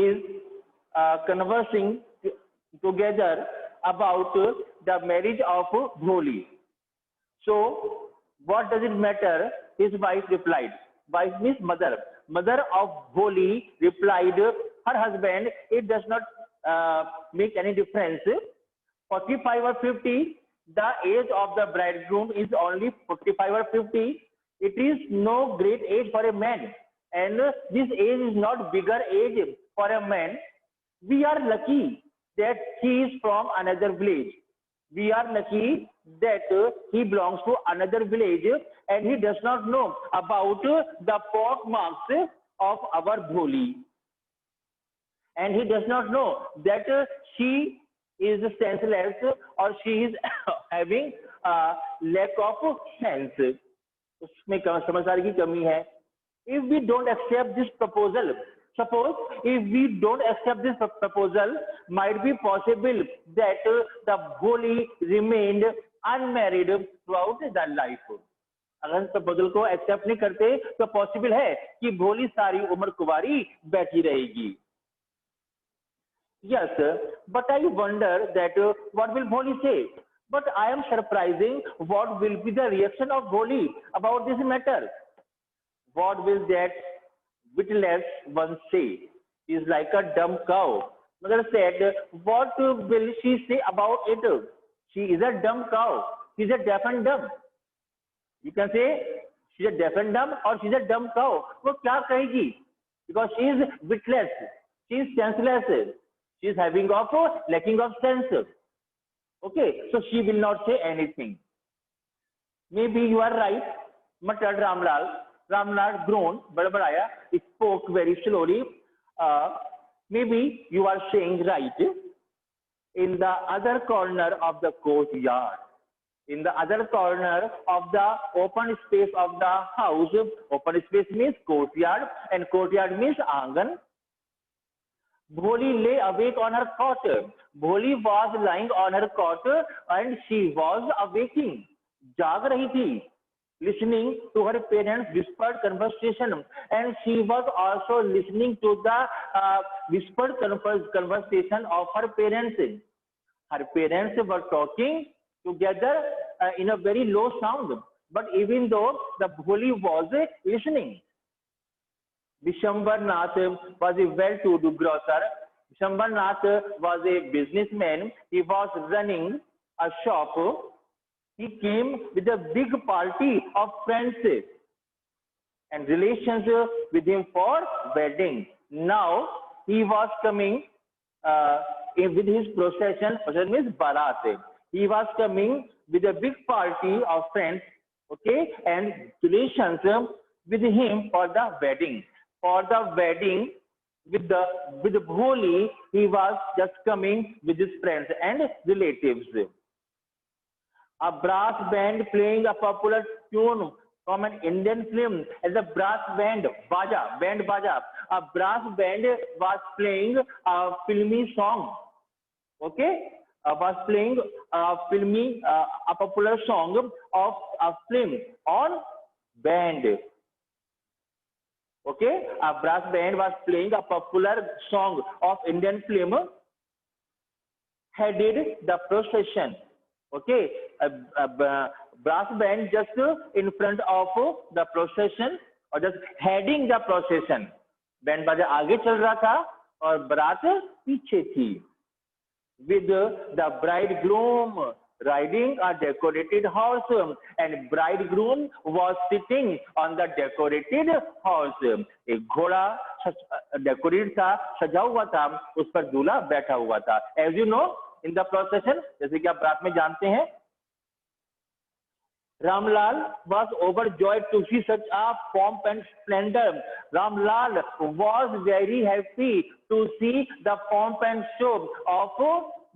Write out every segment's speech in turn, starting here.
is conversing together about the marriage of Bholi. So, what does it matter? His wife replied. Wife means mother. Mother of Bholi replied, her husband, it does not make any difference. 45 or 50, the age of the bridegroom is only 45 or 50. It is no great age for a man. And this age is not bigger age for a man. We are lucky that he is from another village. We are lucky that he belongs to another village and he does not know about the pock marks of our Bholi. And he does not know that she is senseless or she is having a lack of sense. उसमें समझदारी की कमी है. If we don't accept this proposal, suppose if we don't accept this proposal, might be possible that the Bholi remained unmarried throughout the life. अगर proposal को accept नहीं करते तो पॉसिबल है कि भोली सारी उम्र कुंवारी बैठी रहेगी. Yes, but I wonder that what will Bholi say? But I am surprising what will be the reaction of Bholi about this matter. What will that witless one say? She is like a dumb cow. Mother said, what will she say about it? She is a dumb cow. She is a deaf and dumb. You can say she is a deaf and dumb or she is a dumb cow. वो क्या कहेगी? Because she is witless. She is senseless. She is having lacking of sense. Okay, so she will not say anything. Maybe you are right, muttered Ramlal. Ramlal groaned, बड़बड़ाया, spoke very slowly. Maybe you are saying right. In the other corner of the courtyard, in the other corner of the open space of the house, open space means courtyard and courtyard means angan. Bholi lay awake on her cot. Bholi was lying on her cot and she was awaking. जाग रही थी. Listening to her parents' whispered conversation, and she was also listening to the whispered conversation of her parents. Her parents were talking together in a very low sound, but even though the Bholi was listening. Vishwambar Nath was a well-to-do grocer. Vishwambar Nath was a businessman. He was running a shop. He came with a big party of friends and relations with him for wedding. Now he was coming with his procession. Procession means barat. He was coming with a big party of friends, okay, and relations with him for the wedding. For the wedding with Bholi, he was just coming with his friends and relatives. A brass band playing a popular tune from an Indian film as a brass band, band baja. A brass band was playing a filmy song. Okay, was playing a popular song of a film on band. Okay, a brass band was playing a popular song of Indian film, headed the procession. Okay, a brass band just in front of the procession or just heading the procession. Band baja आगे चल रहा था और बारात पीछे थी. With the bridegroom riding a decorated horse and bridegroom was sitting on the decorated horse. एक घोड़ा decorated था, सजा हुआ था, उस पर दूल्हा बैठा हुआ था. As you know, in the procession, जैसे कि आप बारात में जानते हैं, Ramlal was overjoyed to see such a pomp and splendor. Ramlal was very happy to see the pomp and show of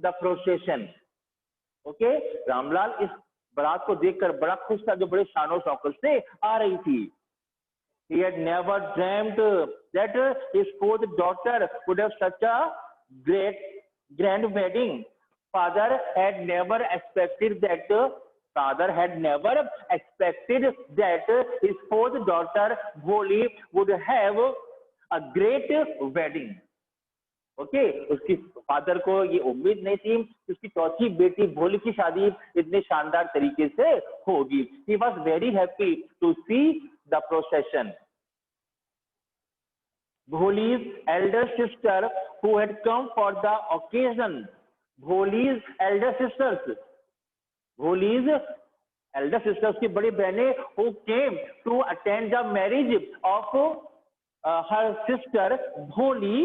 the procession. Okay, Ramlal इस बारात को देखकर बड़ा खुश था जो बड़े शानो शौकत से आ रही थी. He had never dreamt that his fourth daughter would have such a grand wedding. Father had never expected that his fourth daughter Bholi would have a great wedding. Okay उसकी फादर को ये उम्मीद नहीं थी कि उसकी चौथी बेटी भोली की शादी इतने शानदार तरीके से होगी. He was very happy to see the procession. Bholi's elder sister who had come for the occasion. Bholi's elder sisters. Bholi's elder sisters की बड़ी बहनें who came to attend the marriage of her sister Bholi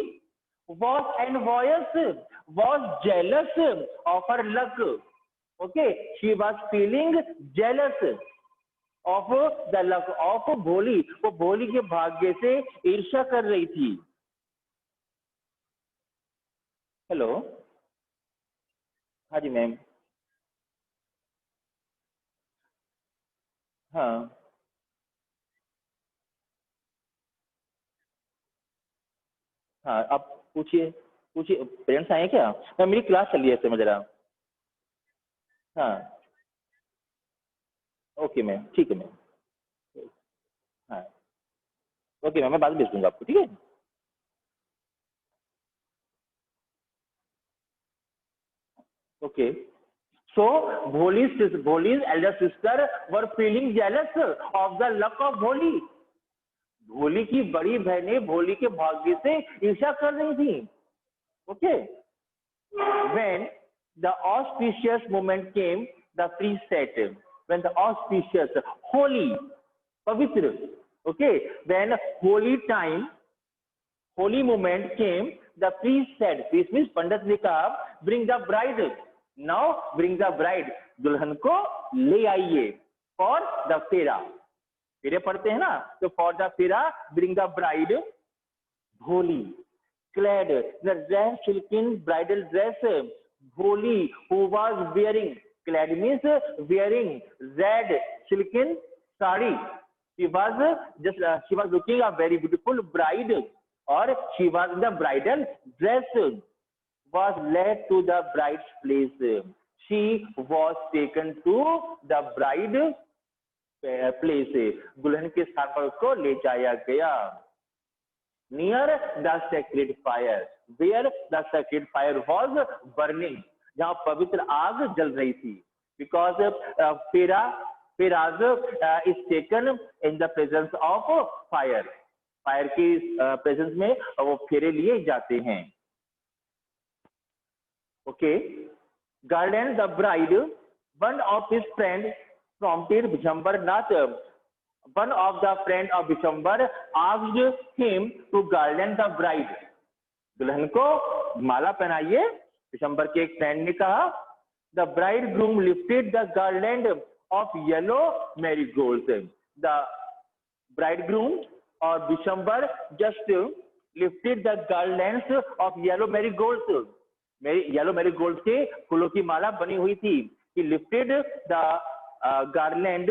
was envious, was jealous of her luck. Okay, she was feeling jealous of the luck of भोली. वो भोली के भाग्य से ईर्ष्या कर रही थी. हेलो, हाँ जी मैम. हाँ हाँ, आप पूछिए पूछिए. पेरेंट्स आए हैं क्या मैम? मेरी क्लास चल रही है इससे जरा. हाँ ओके मैम, ठीक है मैम. हाँ ओके मैम, मैं बाद में भेज दूंगा आपको, ठीक है. Okay. So Bholi's elder sister were feeling jealous of the luck of Bholi. भोली की बड़ी बहनें भोली के भाग्य से ईर्ष्या कर रही थी. Okay. When the auspicious moment came, the priest said, when the auspicious, holy, pavitra, okay, when holy moment came, the priest said, priest means पंडित ने कहा, bring the bride, now bring the bride, दुल्हन को ले आइए, for the फेरा. फेरे पढ़ते हैं ना, तो for the फेरा, bring the bride. Bholi clad the red silken bridal dress. Bholi who was wearing, clad means wearing red silken sari. She was looking a very beautiful bride, or she was in the bridal dress, was led to the bride's place. She was taken to the bride place. दुल्हन के स्थान पर उसको ले जाया गया. Near the sacred fire, where the sacred fire was burning, जहाँ पवित्र आग जल रही थी. Because Feraz is taken in the presence of fire. Fire की प्रेजेंस में वो फेरे लिए जाते हैं. Okay. Garland the bride, one of his friends prompted Vishwambar Nath. One of the friend of Vishwambar asked him to garland the bride. दुल्हन को माला पहनाइए, विशंबर के एक फ्रेंड ने कहा. The bridegroom lifted the garland of yellow marigolds. The bridegroom or Vishwambar just lifted the garlands of yellow marigolds. Yellow marigold के फूलों की माला बनी हुई थी. He lifted the garland.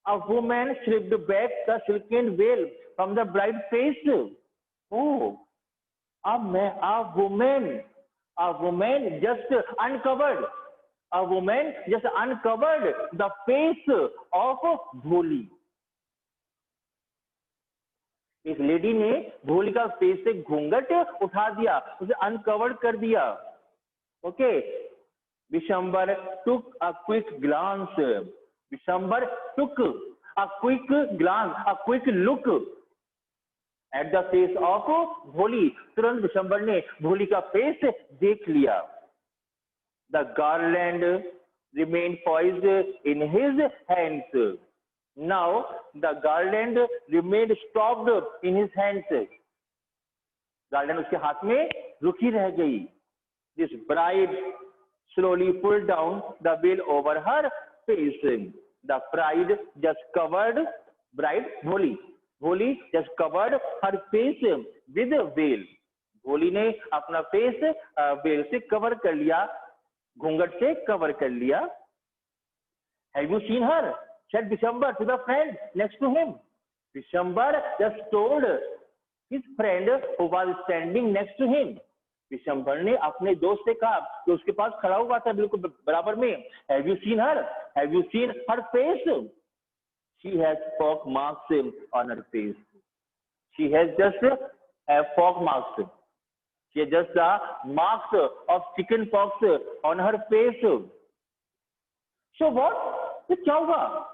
A woman stripped back the silken veil from the bride's face. Oh, a woman just uncovered. A woman just uncovered the face of Bholi. इस lady ने भोली का फेस से घूंघट उठा दिया, उसे अनकवर्ड कर दिया. Okay. Vishambar took a quick glance. Vishambar took a quick glance, a quick look at the face of भोली. तुरंत विशंबर ने भोली का फेस देख लिया. The garland remained poised in his hands. Now the garland remained stopped in his hands. Garland उसके हाथ में रुकी रह गई. This bride slowly pulled down the veil over her face. The bride just covered Bholi just covered her face with a veil. भोली ने अपना face well से कवर कर लिया, घूंघट से कवर कर लिया. Have you seen her? Said Vishwambar to the friend next to him. Vishwambar just told his friend who was standing next to him. Vishambar ने अपने दोस्त से कहा जो उसके पास खड़ा हुआ था बिल्कुल बराबर में. Have you seen her? Have you seen her face? She has pock marks on her face. She has just have pock marks. She has just the marks of chicken pox on her face. So what? तो क्या हुआ?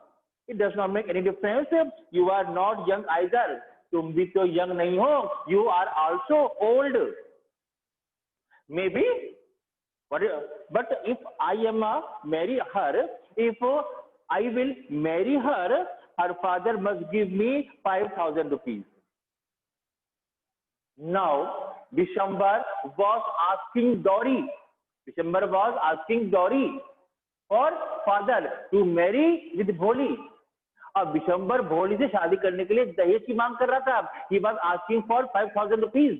It does not make any difference. You are not young either. तुम भी तो young नहीं हो. You are also old. Maybe. But if I am marry her, if I will marry her, her father must give me 5,000 rupees. Now, Vishwambar was asking Dori. Vishwambar was asking Dori for father to marry with Bholi. अब विशंबर भोली से शादी करने के लिए दहेज की मांग कर रहा था. He was asking for 5,000 rupees.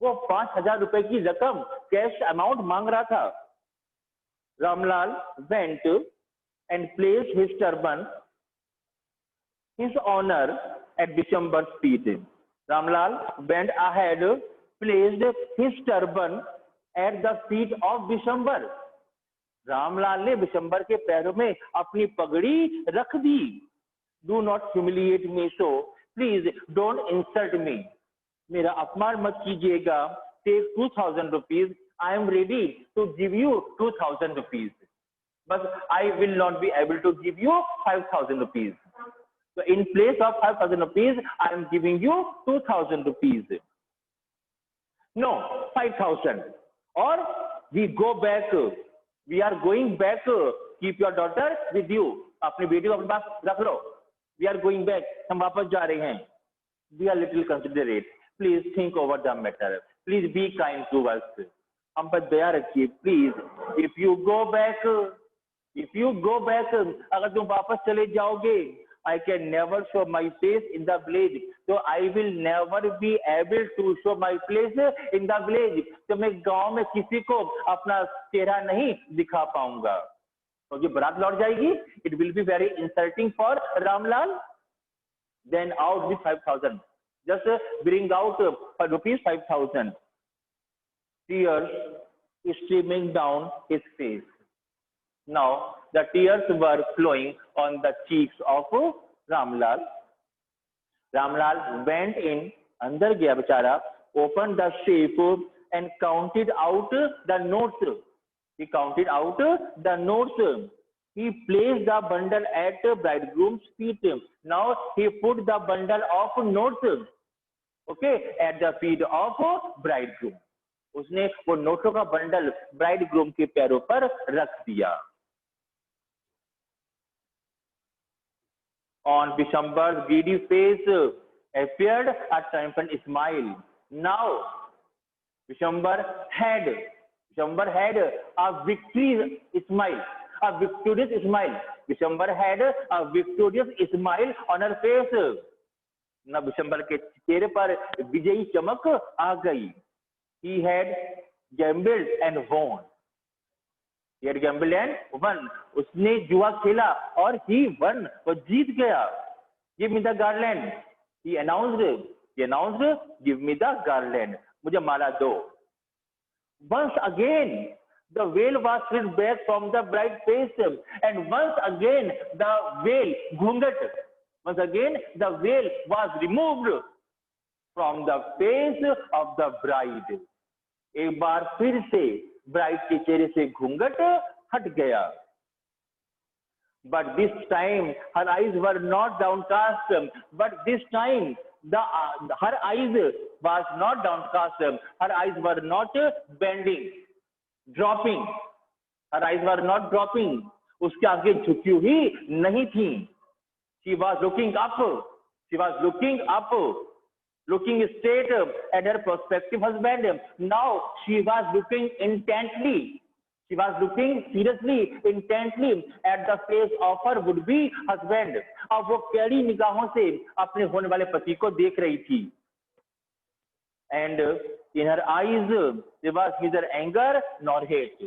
वो 5,000 रुपए की रकम कैश अमाउंट मांग रहा था. Ramlal went and placed his turban, his honor, at Vishwambar's feet. Ramlal went ahead, placed his turban at the feet of Vishwambar. Ramlal ने विशंबर के पैरों में अपनी पगड़ी रख दी. Do not humiliate me so. Please don't insult me. मेरा अपमान मत कीजिएगा. Take 2,000 rupees. I am ready to give you 2,000 rupees. But I will not be able to give you 5,000 rupees. So in place of 5,000 rupees, I am giving you 2,000 rupees. No, 5,000. Or we go back. We are going back. Keep your daughter with you. अपनी बेटी को अपने पास रख लो. We are going back. हम वापस जा रहे हैं. Be a little considerate. Please think over the matter. Please be kind to us. हम पर दया रखिए. Please, if you go back, अगर तुम वापस चले जाओगे, I can never show my face in the village. So I will never be able to show my face in the village. तो मैं गांव में किसी को अपना चेहरा नहीं दिखा पाऊंगा. क्योंकि बारात लौट जाएगी. It will be very insulting for Ramlal. Then out with 5,000. Just bring out rupees 5,000. Tears streaming down his face. Now the tears were flowing on the cheeks of Ramlal. Ramlal went in, अंदर गया बेचारा, opened the safe and counted out the notes. He counted out the notes. He placed the bundle at bridegroom's feet. Now he put the bundle of notes, okay, at the feet of bridegroom. उसने वो नोटों का bundle bridegroom के पैरों पर रख दिया. On Vishwambar's greedy face appeared a triumphant smile. Now Vishwambar had a victory smile, a victorious smile. Vishwambar had a victorious smile on her face. ना विशंबर के चेहरे पर विजयी चमक आ गई. He had gambled and won. He had gambled and won. उसने जुआ खेला और he won. वो जीत गया. Give me the garland. He announced, give me the garland. मुझे माला दो. Once again, the veil was stripped back from the bride's face, and once again the veil, घूंघट, once again the veil was removed from the face of the bride. एक बार फिर से bride के चेहरे से घूंघट हट गया. But this time her eyes were not downcast. But this time her eyes was not downcast. Her eyes were not bending, dropping. Her eyes were not dropping. उसकी आंखें झुकी हुई नहीं थी. She was looking up. She was looking up. Looking straight at her prospective husband. Now she was looking intently. She was looking seriously, intently at the face of her would-be husband. अब वो कड़ी निगाहों से अपने होने वाले पति को देख रही थी. And in her eyes there was neither anger nor hate.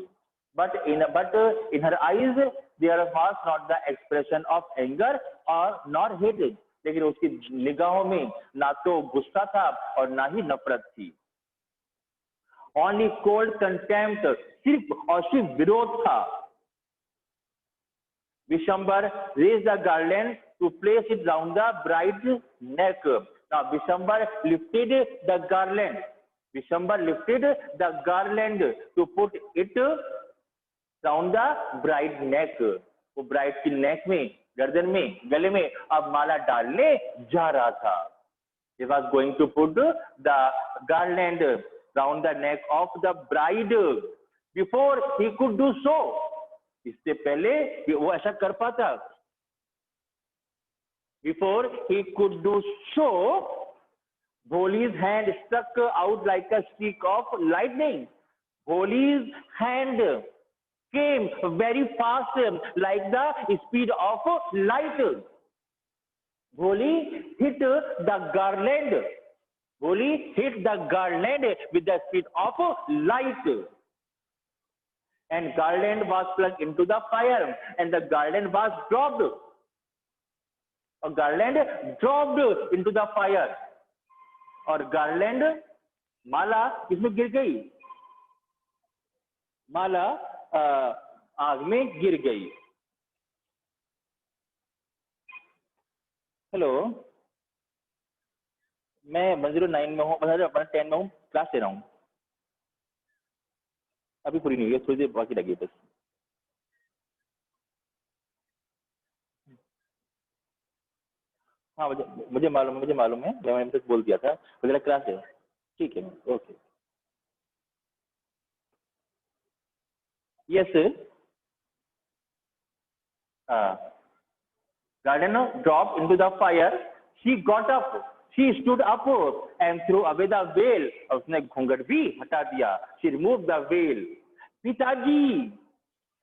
But in her eyes there was not the expression of anger or nor hate. लेकिन उसकी निगाहों में ना तो गुस्सा था और ना ही नफरत थी. Only cold contempt, सिर्फ और सिर्फ विरोध था. Vishwambar raised the garland to place it round the bride's neck. Now Vishwambar lifted the garland. Vishwambar lifted the garland to put it round the bride neck. वो ब्राइड की नेक में, गर्दन में, गले में अब माला डालने जा रहा था. He was going to put the garland round the neck of the bride. Before he could do so, इससे पहले कि वो ऐसा कर पाता, before he could do so, Bholi's hand struck out like a streak of lightning. Bholi's hand came very fast like the speed of light. Bholi hit the garland. Bholi hit the garland with the speed of light. And garland was plunged into the fire, and the garland was dropped. A garland dropped into the fire. और garland माला किसमें गिर गई? माला आग में गिर गई. Hello, मैं 109 में हूँ, 10 में हूँ, क्लास ले रहा हूँ. अभी पूरी नहीं हुई है, थोड़ी देर बाकी लगी बस. हाँ, मुझे मालूम है, मैंने तक बोल दिया था, मेरा क्लास है. ठीक है, okay. Yes, garden dropped into the fire. She got up, she stood up and threw away the veil. उसने घूंघट भी हटा दिया. She removed the veil. पिताजी,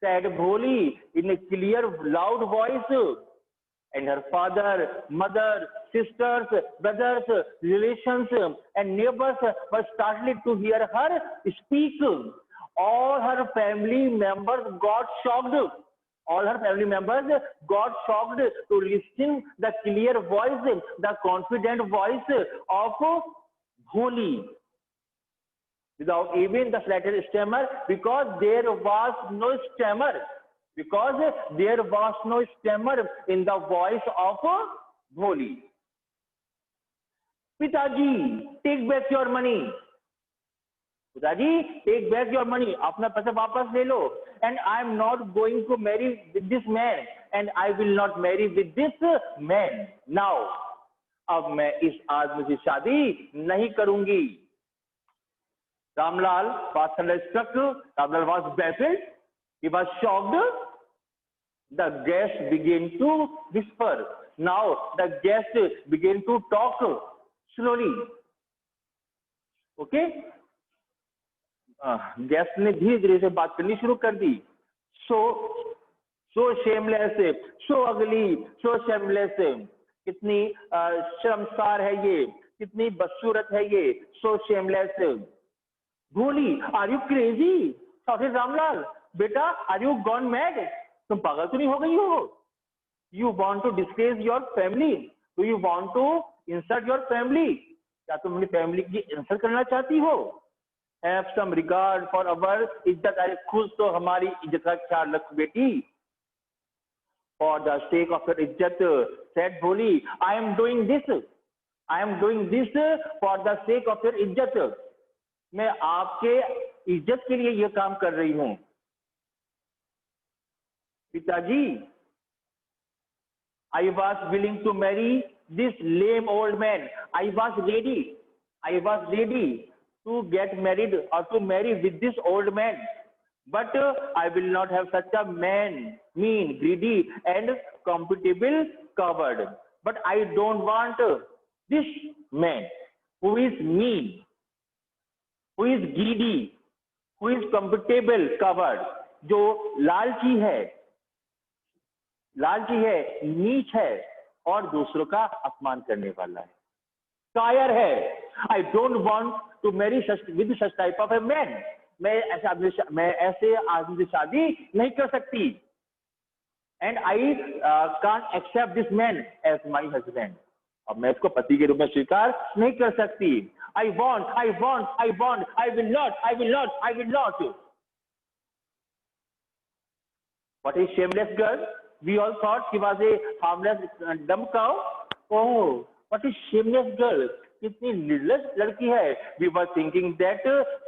said Bholi in a clear, loud voice. And her father, mother, sisters, brothers, relations, and neighbors were startled to hear her speak. All her family members got shocked. All her family members got shocked to listen the clear voice, the confident voice of Bholi, without even the slightest stammer, because there was no stammer. Because there was no stammer in the voice of Bholi. Pitaji, take back your money. Pitaji, take back your money. अपना पैसा वापस ले लो. And I am not going to marry with this man. And I will not marry with this man. Now, अब मैं इस आदमी से शादी नहीं करूंगी. Ramlal was thunderstruck. Ramlal was baffled. He was shocked. The guest began to whisper. Now the guest began to talk slowly. Okay? Guest ने धीरे धीरे से बात करनी शुरू कर दी. So shameless, so ugly, so shameless. कितनी शर्मसार है ये, कितनी बदसूरत है ये. So shameless. Bholi, are you crazy? shouted Ramlal. बेटा, are you gone mad? तुम पागल तो नहीं हो गई हो? You want to disgrace your family? Do you want to insult your family? क्या तुम अपनी फैमिली की इंसल्ट करना चाहती हो? Have some regard for our इज्जत. अरे खुद तो हमारी इज्जत का ख्याल रख बेटी. For the sake of your इज्जत, said Bholi, I am doing this. I am doing this for the sake of your इज्जत. मैं आपके इज्जत के लिए यह काम कर रही हूं. पिताजी, I was willing to marry this lame old man. I was ready to get married or to marry with this old man. But I will not have such a man, mean, greedy, and contemptible coward. But I don't want this man who is mean, who is greedy, who is contemptible coward, जो लालची है, नीच है और दूसरों का अपमान करने वाला है, कायर है. I don't want to marry with such type of a man. मैं ऐसे आदमी से शादी नहीं कर सकती. And I can't accept this man as my husband. अब मैं इसको पति के रूप में स्वीकार नहीं कर सकती. I will not. What is shameless girl? We all thought she was a harmless dumb cow. Oh, what is shameless girl? कितनी निर्लज लड़की है. We were thinking that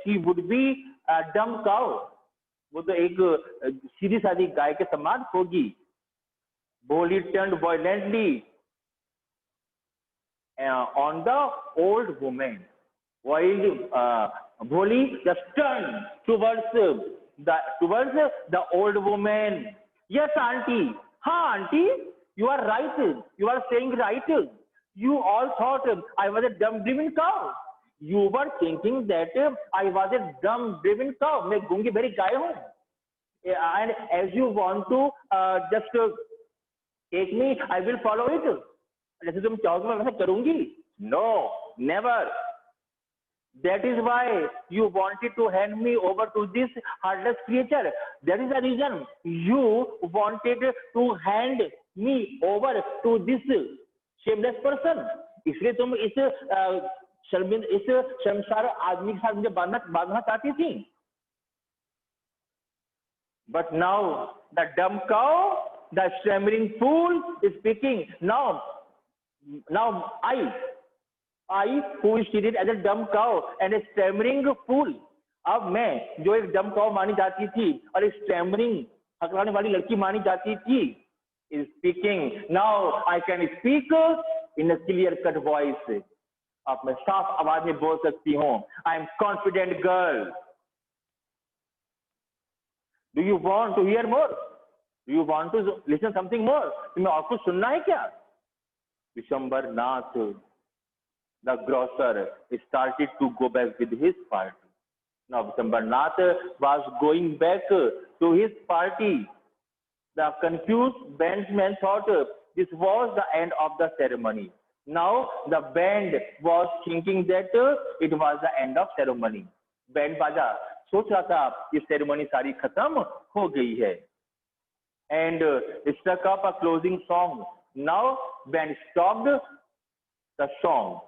she would be a dumb cow. वो तो एक सीधी सादी गाय के समान होगी. Bholi turned violently on the old woman. While Bholi just turned towards the old woman. Yes, auntie. हाँ, auntie, you are right. You are saying right. You all thought I was a dumb-driven cow. You were thinking that I was a dumb-driven cow. मैं गूंगी भरी गाय हूँ. And as you want to just take me, I will follow it. जैसे तुम चाहोगे मैं वैसा करूंगी. No, never. That is why you wanted to hand me over to this heartless creature. That is the reason you wanted to hand me over to this shameless person. इसलिए तुम इस शर्मसार आदमी के साथ मुझे बांधना चाहती थी. But now the dumb cow, the stammering fool is speaking. Now I who is treated as a dumb cow and a stammering fool. अब मैं जो एक dumb cow मानी जाती थी और एक stammering हकलाने वाली लड़की मानी जाती थी is speaking. Now I can speak in a clear cut voice. अब मैं साफ आवाज में बोल सकती हूँ. I am confident girl. Do you want to hear more? Do you want to listen something more? तुम्हें और कुछ सुनना है क्या? विशंबर नाथ, the grocer, started to go back with his party. Now Vishwambar Nath was going back to his party. The confused bandman thought this was the end of the ceremony. Now the band was thinking that it was the end of ceremony. Band बाजा सोच रहा था ये ceremony सारी खत्म हो गई है. And struck up a closing song. Now band stopped the song.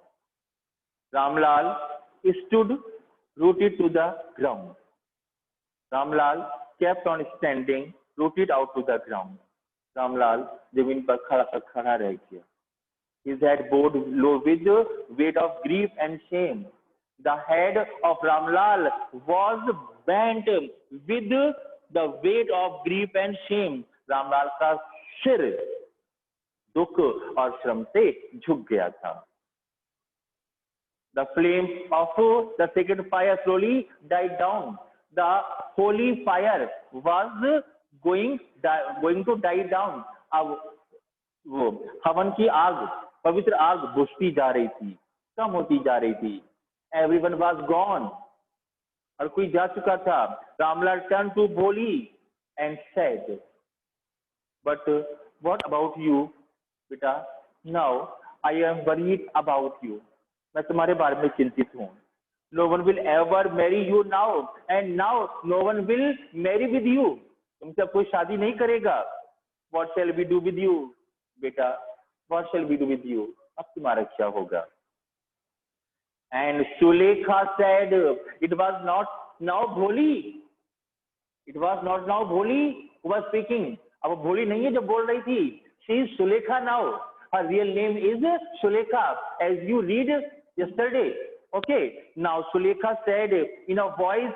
Ramlal stood rooted to the ground. Ramlal kept on standing, rooted out to the ground. Ramlal जमीन पर खड़ा रह गया. His head bowed low with the weight of grief and shame. The head of Ramlal was bent with the weight of grief and shame. Ramlal का सिर दुख और श्रम से झुक गया था. The flames of the second fire slowly died down. The holy fire was going to die down. अब वो हवन की आग, पवित्र आग बुझती जा रही थी, कम होती जा रही थी. Everyone was gone. हर कोई जा चुका था. Ramlal turned to Bholi and said, "But what about you, beta? Now I am worried about you. मैं तुम्हारे बारे में चिंतित हूँ. No one will ever marry you now, and now no one will marry with you. तुमसे कोई शादी नहीं करेगा. What shall we do with you, बेटा? What shall we do with you? अब तुम्हारा क्या होगा?" And Sulekha said, "It was not now Bholi. It was not now Bholi who was speaking." अब भोली नहीं है जो बोल रही थी. She is Sulekha now. Her real name is Sulekha, as you read yesterday. Okay. Now Sulekha said in a voice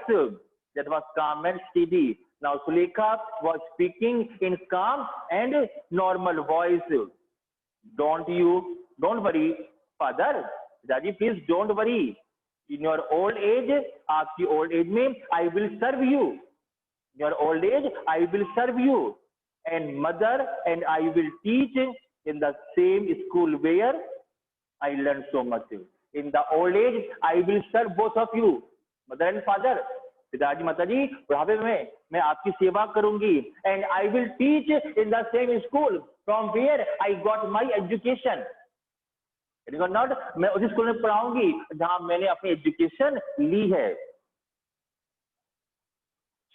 that was calm and steady. Now Sulekha was speaking in calm and normal voice. Don't worry, father. Daddy, please don't worry. In your old age, आपकी old age में I will serve you. In your old age, I will serve you. And mother and I will teach in the same school where I learned so much. In the old age, I will serve both of you, mother and father. पिताजी माताजी बुढ़ापे में मैं आपकी सेवा करूंगी. And I will teach in the same school from where I got my education. It is not मैं उस स्कूल में पढ़ाऊंगी जहां मैंने अपनी एजुकेशन ली है.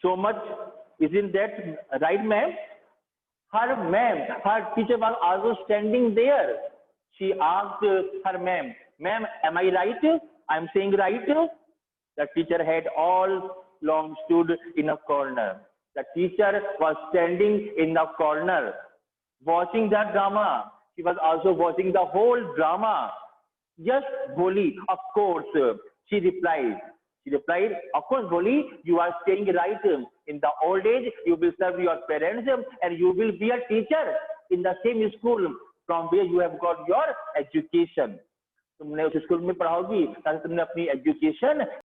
So much isn't that right, ma'am? Her teacher was also standing there. She asked her ma'am, "Ma'am, am I right? I am saying right?" The teacher had all long stood in a corner. The teacher was standing in the corner, watching the drama. She was also watching the whole drama. Yes, Bholi, of course, she replied. She replied, of course, Bholi, you are saying right. In the old age, you will serve your parents and you will be a teacher in the same school from where you have got your education. तुमने उस school में पढ़ाओगी ताकि तुमने अपनी education